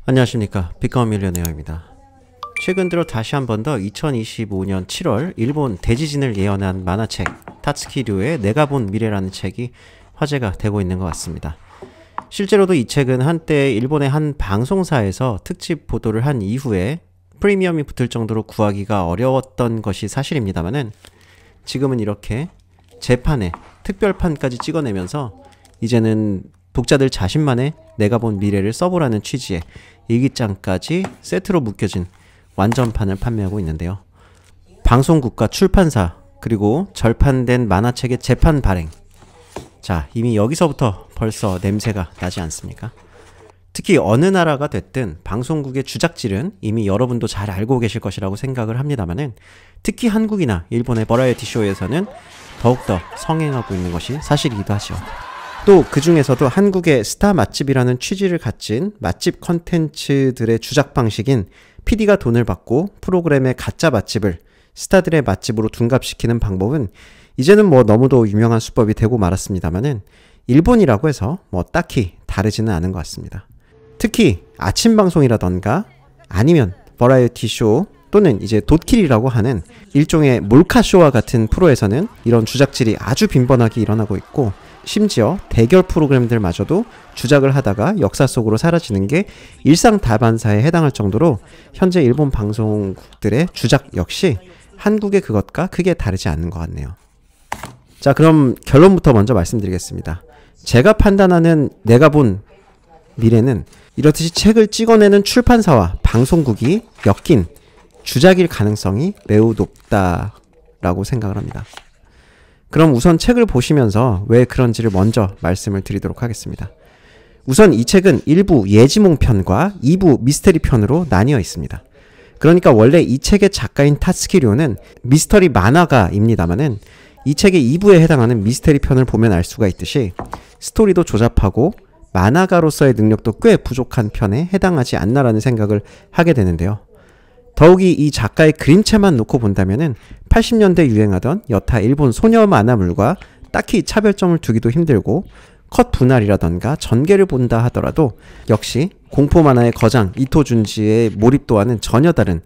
안녕하십니까, 비카움 밀리어네어입니다. 최근 들어 다시 한 번 더 2025년 7월 일본 대지진을 예언한 만화책 타츠키류의 내가 본 미래라는 책이 화제가 되고 있는 것 같습니다. 실제로도 이 책은 한때 일본의 한 방송사에서 특집 보도를 한 이후에 프리미엄이 붙을 정도로 구하기가 어려웠던 것이 사실입니다만은, 지금은 이렇게 재판에 특별판까지 찍어내면서 이제는 독자들 자신만의 내가 본 미래를 써보라는 취지의 일기장까지 세트로 묶여진 완전판을 판매하고 있는데요. 방송국과 출판사, 그리고 절판된 만화책의 재판 발행. 자, 이미 여기서부터 벌써 냄새가 나지 않습니까? 특히 어느 나라가 됐든 방송국의 주작질은 이미 여러분도 잘 알고 계실 것이라고 생각을 합니다만은, 특히 한국이나 일본의 버라이어티 쇼에서는 더욱더 성행하고 있는 것이 사실이기도 하죠. 또 그 중에서도 한국의 스타 맛집이라는 취지를 갖진 맛집 컨텐츠들의 주작 방식인 PD가 돈을 받고 프로그램의 가짜 맛집을 스타들의 맛집으로 둔갑시키는 방법은 이제는 너무도 유명한 수법이 되고 말았습니다만은, 일본이라고 해서 딱히 다르지는 않은 것 같습니다. 특히 아침 방송이라던가 아니면 버라이어티 쇼 또는 이제 돛킬이라고 하는 일종의 몰카쇼와 같은 프로에서는 이런 주작질이 아주 빈번하게 일어나고 있고, 심지어 대결 프로그램들마저도 주작을 하다가 역사 속으로 사라지는 게 일상 다반사에 해당할 정도로 현재 일본 방송국들의 주작 역시 한국의 그것과 크게 다르지 않는 것 같네요. 자, 그럼 결론부터 먼저 말씀드리겠습니다. 제가 판단하는 내가 본 미래는 이렇듯이 책을 찍어내는 출판사와 방송국이 엮인 주작일 가능성이 매우 높다라고 생각을 합니다. 그럼 우선 책을 보시면서 왜 그런지를 먼저 말씀을 드리도록 하겠습니다. 우선 이 책은 1부 예지몽 편과 2부 미스테리 편으로 나뉘어 있습니다. 그러니까 원래 이 책의 작가인 타츠키료는 미스터리 만화가입니다만은, 이 책의 2부에 해당하는 미스테리 편을 보면 알 수가 있듯이 스토리도 조잡하고 만화가로서의 능력도 꽤 부족한 편에 해당하지 않나라는 생각을 하게 되는데요. 더욱이 이 작가의 그림체만 놓고 본다면은 80년대 유행하던 여타 일본 소녀 만화물과 딱히 차별점을 두기도 힘들고, 컷 분할이라던가 전개를 본다 하더라도 역시 공포 만화의 거장 이토 준지의 몰입도와는 전혀 다른,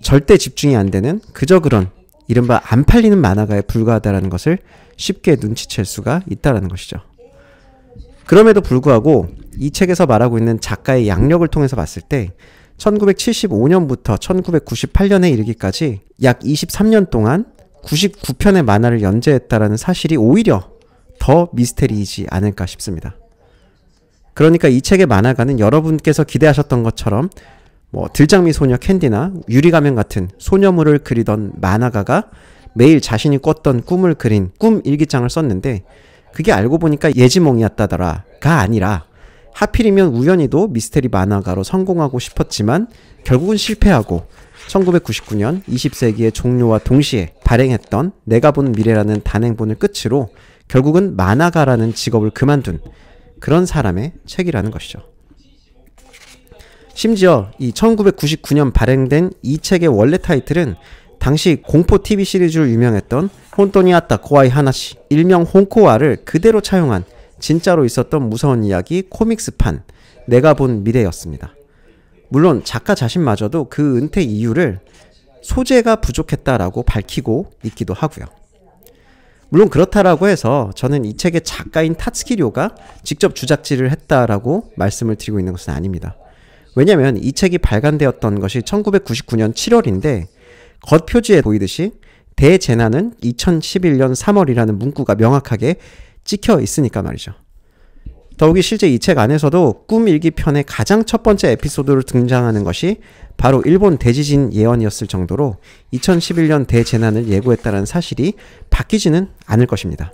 절대 집중이 안 되는 그저 그런 이른바 안 팔리는 만화가에 불과하다는 것을 쉽게 눈치챌 수가 있다는 것이죠. 그럼에도 불구하고 이 책에서 말하고 있는 작가의 양력을 통해서 봤을 때 1975년부터 1998년에 이르기까지 약 23년 동안 99편의 만화를 연재했다라는 사실이 오히려 더 미스테리이지 않을까 싶습니다. 그러니까 이 책의 만화가는 여러분께서 기대하셨던 것처럼 들장미 소녀 캔디나 유리가면 같은 소녀물을 그리던 만화가가 매일 자신이 꿨던 꿈을 그린 꿈 일기장을 썼는데, 그게 알고 보니까 예지몽이었다더라가 아니라 하필이면 우연히도 미스테리 만화가로 성공하고 싶었지만 결국은 실패하고 1999년 20세기의 종료와 동시에 발행했던 내가 본 미래라는 단행본을 끝으로 결국은 만화가라는 직업을 그만둔 그런 사람의 책이라는 것이죠. 심지어 이 1999년 발행된 이 책의 원래 타이틀은 당시 공포 TV 시리즈로 유명했던 혼돈이 아따 코아이 하나시, 일명 혼코아를 그대로 차용한 진짜로 있었던 무서운 이야기 코믹스판 내가 본 미래였습니다. 물론 작가 자신마저도 그 은퇴 이유를 소재가 부족했다라고 밝히고 있기도 하고요. 물론 그렇다라고 해서 저는 이 책의 작가인 타츠키료가 직접 주작질을 했다라고 말씀을 드리고 있는 것은 아닙니다. 왜냐하면 이 책이 발간되었던 것이 1999년 7월인데 겉표지에 보이듯이 대재난은 2011년 3월이라는 문구가 명확하게 찍혀 있으니까 말이죠. 더욱이 실제 이 책 안에서도 꿈일기 편의 가장 첫 번째 에피소드로 등장하는 것이 바로 일본 대지진 예언이었을 정도로 2011년 대재난을 예고했다는 사실이 바뀌지는 않을 것입니다.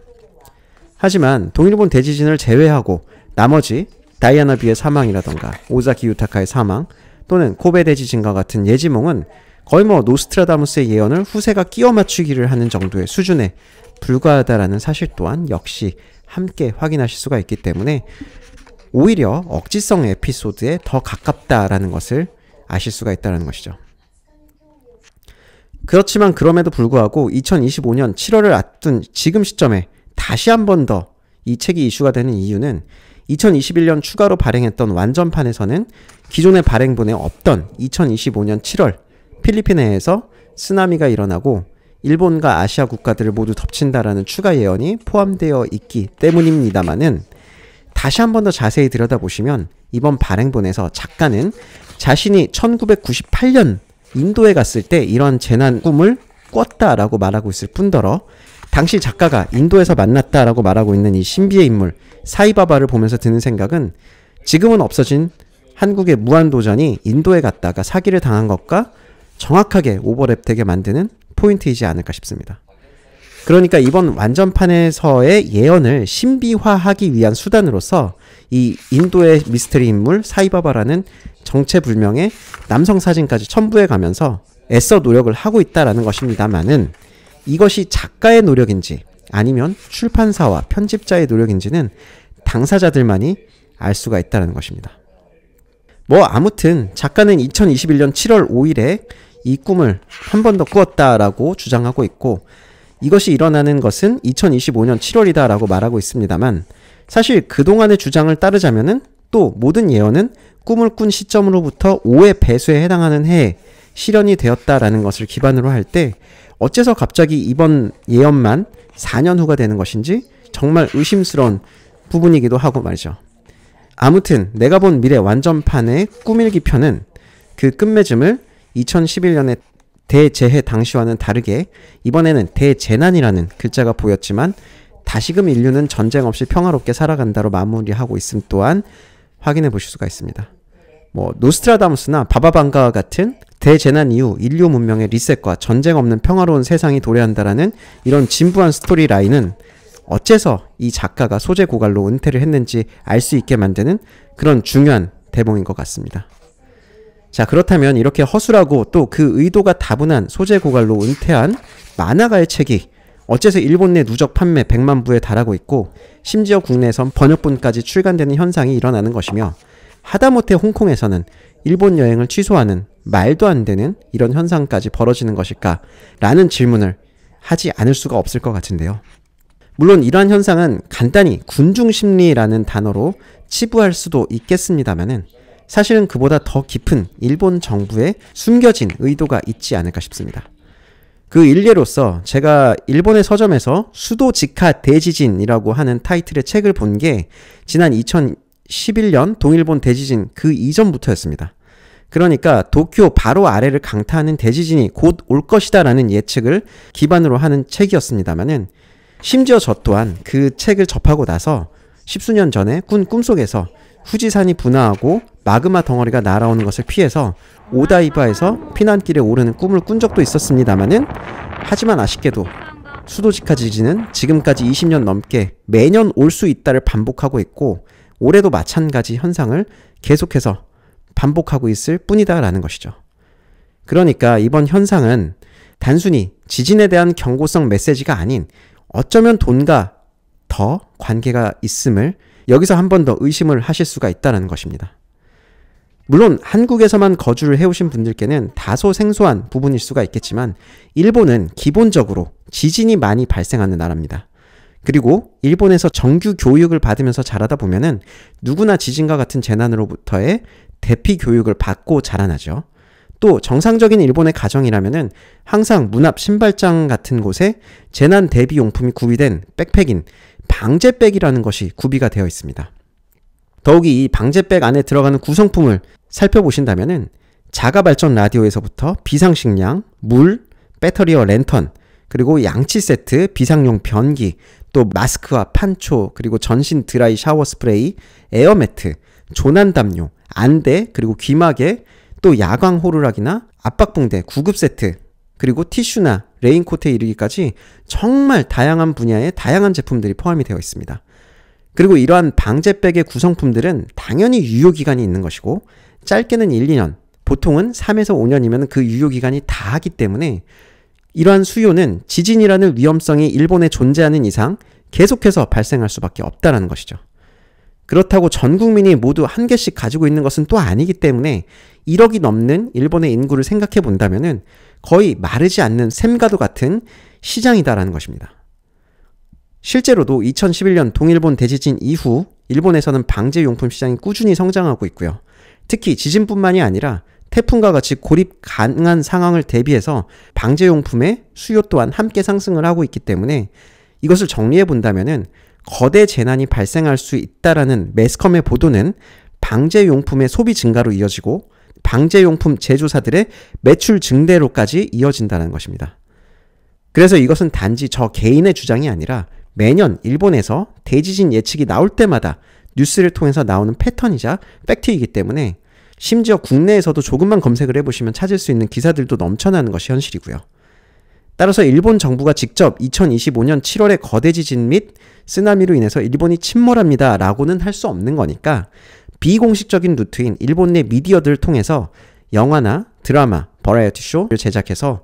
하지만 동일본 대지진을 제외하고 나머지 다이아나 비의 사망이라던가 오사키 유타카의 사망 또는 코베 대지진과 같은 예지몽은 거의 노스트라다무스의 예언을 후세가 끼워 맞추기를 하는 정도의 수준에 불과하다라는 사실 또한 역시 함께 확인하실 수가 있기 때문에 오히려 억지성 에피소드에 더 가깝다라는 것을 아실 수가 있다는 것이죠. 그렇지만 그럼에도 불구하고 2025년 7월을 앞둔 지금 시점에 다시 한 번 더 이 책이 이슈가 되는 이유는 2021년 추가로 발행했던 완전판에서는 기존의 발행본에 없던 2025년 7월 필리핀해에서 쓰나미가 일어나고 일본과 아시아 국가들을 모두 덮친다라는 추가 예언이 포함되어 있기 때문입니다만은, 다시 한 번 더 자세히 들여다보시면 이번 발행본에서 작가는 자신이 1998년 인도에 갔을 때 이런 재난 꿈을 꿨다라고 말하고 있을 뿐더러, 당시 작가가 인도에서 만났다라고 말하고 있는 이 신비의 인물 사이바바를 보면서 드는 생각은, 지금은 없어진 한국의 무한도전이 인도에 갔다가 사기를 당한 것과 정확하게 오버랩되게 만드는 포인트이지 않을까 싶습니다. 그러니까 이번 완전판에서의 예언을 신비화하기 위한 수단으로서 이 인도의 미스터리 인물 사이바바라는 정체불명의 남성 사진까지 첨부해 가면서 애써 노력을 하고 있다라는 것입니다만은, 이것이 작가의 노력인지 아니면 출판사와 편집자의 노력인지는 당사자들만이 알 수가 있다는 것입니다. 아무튼 작가는 2021년 7월 5일에 이 꿈을 한 번 더 꾸었다라고 주장하고 있고, 이것이 일어나는 것은 2025년 7월이다 라고 말하고 있습니다만, 사실 그동안의 주장을 따르자면은 또 모든 예언은 꿈을 꾼 시점으로부터 5의 배수에 해당하는 해에 실현이 되었다라는 것을 기반으로 할 때, 어째서 갑자기 이번 예언만 4년 후가 되는 것인지 정말 의심스러운 부분이기도 하고 말이죠. 아무튼 내가 본 미래 완전판의 꿈일기 편은 그 끝맺음을 2011년의 대재해 당시와는 다르게 이번에는 대재난이라는 글자가 보였지만, 다시금 인류는 전쟁 없이 평화롭게 살아간다로 마무리하고 있음 또한 확인해 보실 수가 있습니다. 노스트라다무스나 바바방가와 같은 대재난 이후 인류 문명의 리셋과 전쟁 없는 평화로운 세상이 도래한다라는 이런 진부한 스토리 라인은 어째서 이 작가가 소재 고갈로 은퇴를 했는지 알 수 있게 만드는 그런 중요한 대목인 것 같습니다. 자, 그렇다면 이렇게 허술하고 또 그 의도가 다분한 소재 고갈로 은퇴한 만화가의 책이 어째서 일본 내 누적 판매 100만 부에 달하고 있고, 심지어 국내에선 번역본까지 출간되는 현상이 일어나는 것이며, 하다못해 홍콩에서는 일본 여행을 취소하는 말도 안 되는 이런 현상까지 벌어지는 것일까? 라는 질문을 하지 않을 수가 없을 것 같은데요. 물론 이러한 현상은 간단히 군중심리라는 단어로 치부할 수도 있겠습니다만은, 사실은 그보다 더 깊은 일본 정부의 숨겨진 의도가 있지 않을까 싶습니다. 그 일례로서 제가 일본의 서점에서 수도직하 대지진이라고 하는 타이틀의 책을 본 게 지난 2011년 동일본 대지진 그 이전부터였습니다. 그러니까 도쿄 바로 아래를 강타하는 대지진이 곧 올 것이다 라는 예측을 기반으로 하는 책이었습니다만은, 심지어 저 또한 그 책을 접하고 나서 십수년 전에 꾼 꿈속에서 후지산이 분화하고 마그마 덩어리가 날아오는 것을 피해서 오다이바에서 피난길에 오르는 꿈을 꾼 적도 있었습니다만은, 하지만 아쉽게도 수도직하 지진은 지금까지 20년 넘게 매년 올 수 있다를 반복하고 있고, 올해도 마찬가지 현상을 계속해서 반복하고 있을 뿐이다 라는 것이죠. 그러니까 이번 현상은 단순히 지진에 대한 경고성 메시지가 아닌 어쩌면 돈과 더 관계가 있음을 여기서 한 번 더 의심을 하실 수가 있다는 것입니다. 물론 한국에서만 거주를 해오신 분들께는 다소 생소한 부분일 수가 있겠지만, 일본은 기본적으로 지진이 많이 발생하는 나라입니다. 그리고 일본에서 정규 교육을 받으면서 자라다 보면은 누구나 지진과 같은 재난으로부터의 대피 교육을 받고 자라나죠. 또 정상적인 일본의 가정이라면은 항상 문 앞 신발장 같은 곳에 재난 대비 용품이 구비된 백팩인 방제백이라는 것이 구비가 되어 있습니다. 더욱이 이 방제백 안에 들어가는 구성품을 살펴보신다면은 자가발전 라디오에서부터 비상식량, 물, 배터리와 랜턴, 그리고 양치 세트, 비상용 변기, 또 마스크와 판초, 그리고 전신 드라이 샤워 스프레이, 에어매트, 조난담요, 안대, 그리고 귀마개, 또 야광 호루라기나 압박붕대, 구급 세트, 그리고 티슈나 레인코트에 이르기까지 정말 다양한 분야의 다양한 제품들이 포함이 되어 있습니다. 그리고 이러한 방제백의 구성품들은 당연히 유효기간이 있는 것이고, 짧게는 1, 2년, 보통은 3에서 5년이면 그 유효기간이 다하기 때문에 이러한 수요는 지진이라는 위험성이 일본에 존재하는 이상 계속해서 발생할 수밖에 없다는 것이죠. 그렇다고 전 국민이 모두 한 개씩 가지고 있는 것은 또 아니기 때문에 1억이 넘는 일본의 인구를 생각해 본다면은 거의 마르지 않는 샘과도 같은 시장이다라는 것입니다. 실제로도 2011년 동일본 대지진 이후 일본에서는 방제용품 시장이 꾸준히 성장하고 있고요. 특히 지진뿐만이 아니라 태풍과 같이 고립 가능한 상황을 대비해서 방제용품의 수요 또한 함께 상승을 하고 있기 때문에 이것을 정리해 본다면은 거대 재난이 발생할 수 있다라는 매스컴의 보도는 방제용품의 소비 증가로 이어지고 방제용품 제조사들의 매출 증대로까지 이어진다는 것입니다. 그래서 이것은 단지 저 개인의 주장이 아니라 매년 일본에서 대지진 예측이 나올 때마다 뉴스를 통해서 나오는 패턴이자 팩트이기 때문에 심지어 국내에서도 조금만 검색을 해보시면 찾을 수 있는 기사들도 넘쳐나는 것이 현실이고요. 따라서 일본 정부가 직접 2025년 7월의 거대 지진 및 쓰나미로 인해서 일본이 침몰합니다 라고는 할 수 없는 거니까 비공식적인 루트인 일본 내 미디어들을 통해서 영화나 드라마, 버라이어티 쇼를 제작해서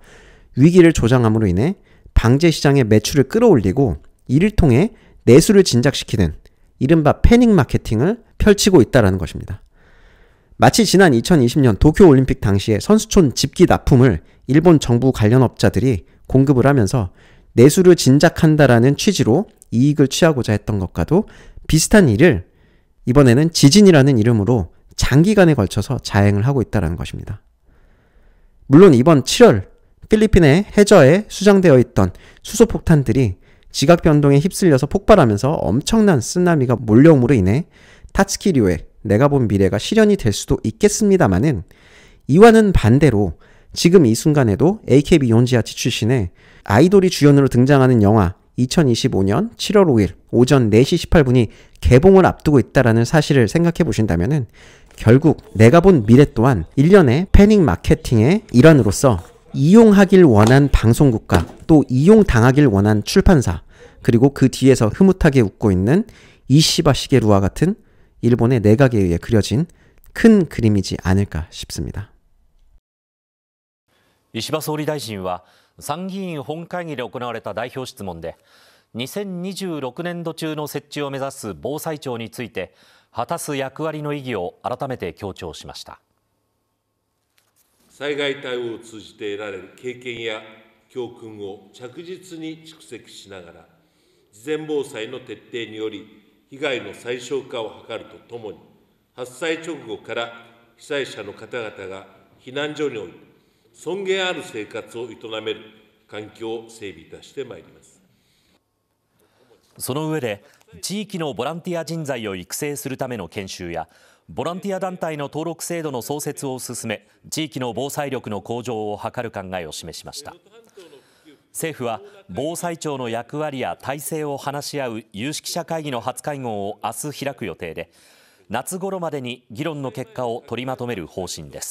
위기를 조장함으로 인해 방제 시장의 매출을 끌어올리고 이를 통해 내수를 진작시키는 이른바 패닉 마케팅을 펼치고 있다는 것입니다. 마치 지난 2020년 도쿄올림픽 당시에 선수촌 집기 납품을 일본 정부 관련 업자들이 공급을 하면서 내수를 진작한다라는 취지로 이익을 취하고자 했던 것과도 비슷한 일을 이번에는 지진이라는 이름으로 장기간에 걸쳐서 자행을 하고 있다는 것입니다. 물론 이번 7월 필리핀의 해저에 수장되어 있던 수소폭탄들이 지각 변동에 휩쓸려서 폭발하면서 엄청난 쓰나미가 몰려옴으로 인해 타츠키류의 내가 본 미래가 실현이 될 수도 있겠습니다마는 이와는 반대로 지금 이 순간에도 AKB 용지아치 출신의 아이돌이 주연으로 등장하는 영화 2025년 7월 5일 오전 4시 18분이 개봉을 앞두고 있다는 사실을 생각해 보신다면 결국 내가 본 미래 또한 일련의 패닉 마케팅의 일환으로서 이용하길 원한 방송국과 또 이용당하길 원한 출판사 그리고 그 뒤에서 흐뭇하게 웃고 있는 이시바 시게루와 같은 일본의 내각에 의해 그려진 큰 그림이지 않을까 싶습니다. 石破総理大臣は参議院本会議で行われた代表質問で2026年度中の設置を目指す防災庁について果たす役割の意義を改めて強調しました。災害対応を通じて得られる経験や教訓を着実に蓄積しながら事前防災の徹底により被害の最小化を図るとともに発災直後から被災者の方々が避難所において尊厳ある生活を営める環境を整備いたしてまいります。その上で地域のボランティア人材を育成するための研修やボランティア団体の登録制度の創設を進め地域の防災力の向上を図る考えを示しました。政府は防災庁の役割や体制を話し合う有識者会議の初会合を明日開く予定で夏頃までに議論の結果を取りまとめる方針です。